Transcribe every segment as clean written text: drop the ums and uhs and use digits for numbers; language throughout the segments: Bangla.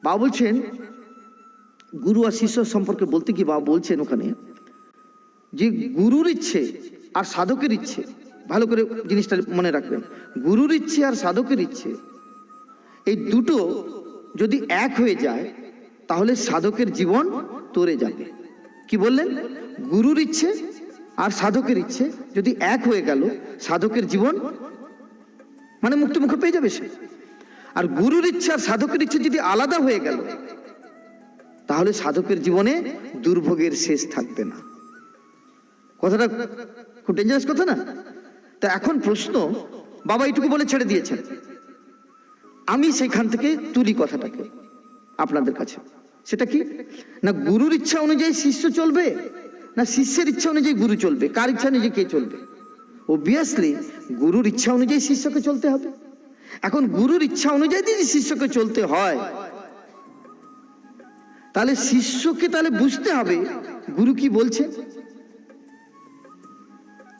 বাবা বলছেন গুরু আর শিষ্য সম্পর্কে বলতে কি বাবা বলছেন ওখানে যে গুরুর ইচ্ছে আর সাধকের ইচ্ছে, ভালো করে জিনিসটা মনে রাখবেন, গুরুর ইচ্ছে আর সাধকের ইচ্ছে এই দুটো যদি এক হয়ে যায় তাহলে সাধকের জীবন তরে যাবে। কি বললেন? গুরুর ইচ্ছে আর সাধকের ইচ্ছে যদি এক হয়ে গেল সাধকের জীবন মানে মুক্তি মুখে পেয়ে যাবে সে। আর গুরুর ইচ্ছা আর সাধকের ইচ্ছে যদি আলাদা হয়ে গেল তাহলে সাধকের জীবনে দুর্ভোগের শেষ থাকবে না। কথাটা খুব ডেঞ্জারাস কথা না? তা এখন প্রশ্ন, বাবা এইটুকু বলে ছেড়ে দিয়েছেন, আমি সেইখান থেকে তুলি কথাটাকে আপনাদের কাছে। সেটা কি না, গুরুর ইচ্ছা অনুযায়ী শিষ্য চলবে না শিষ্যের ইচ্ছা অনুযায়ী গুরু চলবে? কার ইচ্ছা অনুযায়ী কে চলবে? অবভিয়াসলি গুরুর ইচ্ছা অনুযায়ী শিষ্যকে চলতে হবে। এখন গুরুর ইচ্ছা অনুযায়ী যদি শিষ্যকে চলতে হয় তাহলে শিষ্যকে তাহলে বুঝতে হবে গুরু কি বলছে,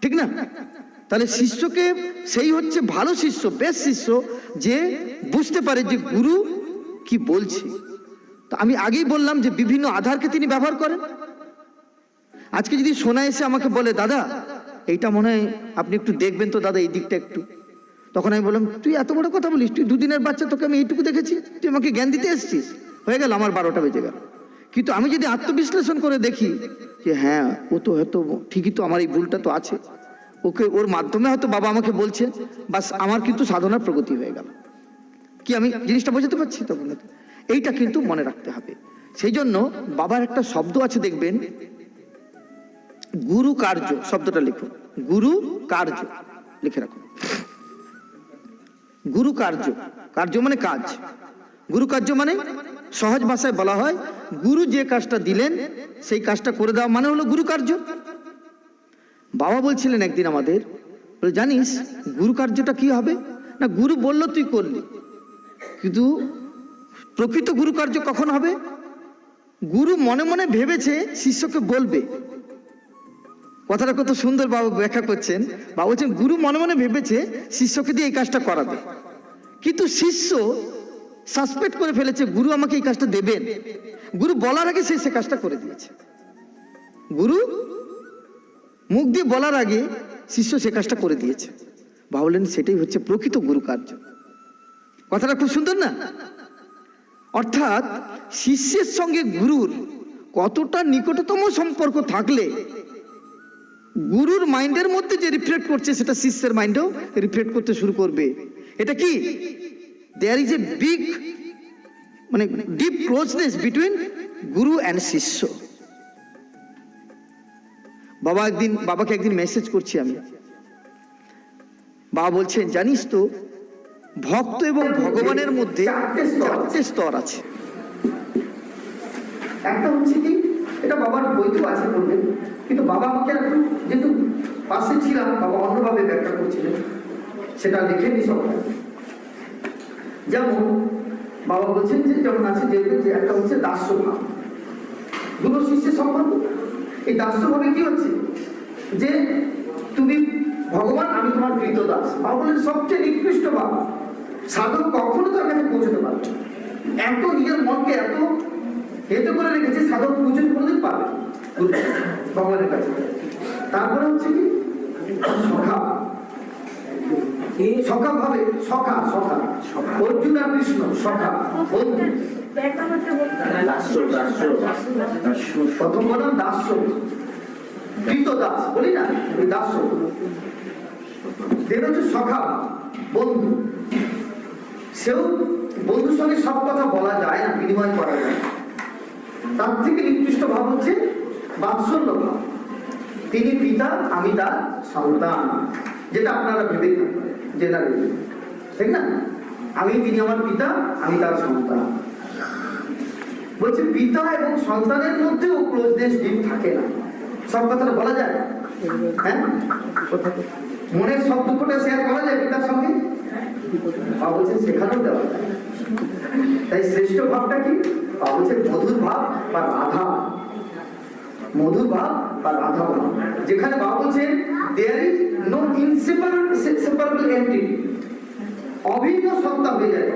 ঠিক না? তাহলে শিষ্যকে, সেই হচ্ছে ভালো শিষ্য, বেস্ট শিষ্য, যে বুঝতে পারে যে গুরু কি বলছে। তো আমি আগেই বললাম যে বিভিন্ন আধারকে তিনি ব্যবহার করেন। আজকে যদি সোনা এসে আমাকে বলে দাদা এইটা মনে হয় আপনি একটু দেখবেন তো দাদা, এই দিকটা একটু, তখন আমি বললাম তুই এত বড় কথা বলিস, তুই দুদিনের বাচ্চা, তোকে আমি এইটুকু দেখেছি, তুই আমাকে জ্ঞান দিতে এসেছিস, হয়ে গেল আমার 12টা বেজে গেল। কিন্তু আমি যদি আত্মবিশ্লেষণ করে দেখি যে হ্যাঁ ও তো হয়তো ঠিকই, তো আমার এই ভুলটা তো আছে, ওকে ওর মাধ্যমে হয়তো বাবা আমাকে বলছে, বাস আমার কিন্তু সাধনার প্রগতি হয়ে গেল। কি আমি জিনিসটা বোঝাতে পারছি? তখন এইটা কিন্তু মনে রাখতে হবে। সেই জন্য বাবার একটা শব্দ আছে দেখবেন, গুরু কার্য, শব্দটা লিখুন, গুরু কার্য লিখে রাখুন। গুরু কার্য, কার্য মানে কাজ, গুরু কার্য মানে সহজ ভাষায় বলা হয় গুরু যে কাজটা দিলেন সেই কাজটা করে দেওয়া মানে হলো গুরু কার্য। বাবা বলছিলেন একদিন আমাদের, জানিস গুরু কার্যটা কি হবে না, গুরু বলল তুই করলি, কিন্তু প্রকৃত গুরু কার্য কখন হবে? গুরু মনে মনে ভেবেছে শিষ্যকে বলবে। কথাটা কত সুন্দর বাবা ব্যাখ্যা করছেন। বাবা বলছেন গুরু মনে মনে ভেবেছে শিষ্যকে দিয়ে এই কাজটা করাবে, কিন্তু শিষ্য সাসপেক্ট করে ফেলেছে গুরু আমাকে এই কাজটা দেবেন। গুরু বলার আগে সে কাজটা করে দিয়েছে। গুরু মুখ দিয়ে বলার আগে শিষ্য সে কাজটা করে দিয়েছে। ভাবলেন সেটাই হচ্ছে প্রকৃত গুরু কার্য। কথাটা খুব সুন্দর না? অর্থাৎ শিষ্যের সঙ্গে গুরুর কতটা নিকটতম সম্পর্ক থাকলে গুরুর মাইন্ডের মধ্যে যে রিফ্লেক্ট করছে সেটা শিষ্যের মাইন্ডেও রিফ্লেক্ট করতে শুরু করবে। এটা কি? দেয়ার ইজ এ বিগ মানে deep closeness between Guru and শিষ্য। বাবাকে একদিন মেসেজ করছি আমি, বাবা বলছেন জানিস তো ভক্ত এবং ভগবানের মধ্যে 4টে স্তর আছে। একটা হচ্ছে কি, এটা বাবার বইতেও আছে বলবেন, কিন্তু বাবা আমাকে একটু যেহেতু পাশে ছিলাম, বাবা অন্যভাবে ব্যাখ্যা করছিলেন, সেটা লিখে নি সবাই। যেমন বাবা বলছেন যে যেমন আছে যে একটা হচ্ছে দাস্য ভাব, গুরু শিষ্যের সম্পর্ক। এই দাস্য ভাবে কি হচ্ছে যে তুমি ভগবান, আমি তোমার কৃত দাস। বাবা বলেন সবচেয়ে নিকৃষ্ট ভাব। সাধক কখনো তার কাছে পৌঁছতে পারবে, এত নিজের মনকে এত হেতু করে রেখেছে, সাধক পৌঁছতে কোনোদিন পাবে ভগবানের কাছে। তারপরে হচ্ছে কি সখা, সখা ভাবে, সখা সখা অর্জুন আর কৃষ্ণ সখা বন্ধু। প্রথম বললাম দাস্য, কৃত দাস বলি না, ওই দাস্য। দেন হচ্ছে সখা বন্ধু, সেও বন্ধুর সঙ্গে সব কথা বলা যায় না, বিনিময় করা যায়। তার থেকে নিকৃষ্ট ভাব হচ্ছে বাৎসল্য ভাব, তিনি পিতা আমি তার সন্তান, যেটা আপনারা ভেবে জেনারেলি, ঠিক না? তিনি আমার পিতা, আমি তার সন্তান। বলছে পিতা এবং সন্তানের মধ্যেও ক্লোজনেস ডিপ থাকে না। সব কথাটা বলা যায়, হ্যাঁ? মনের সব দুঃখটা শেয়ার করা যায় পিতার সঙ্গে, বলছে সেখানেও দেওয়া যায়। তাই শ্রেষ্ঠ ভাবটা কি? বলছে মধুর ভাব বা রাধা, মধুর ভাব বা রাধা ভাব, যেখানে বাবা বলছে there is no inseparable entity, অভিন্ন সত্তা হয়ে যায়।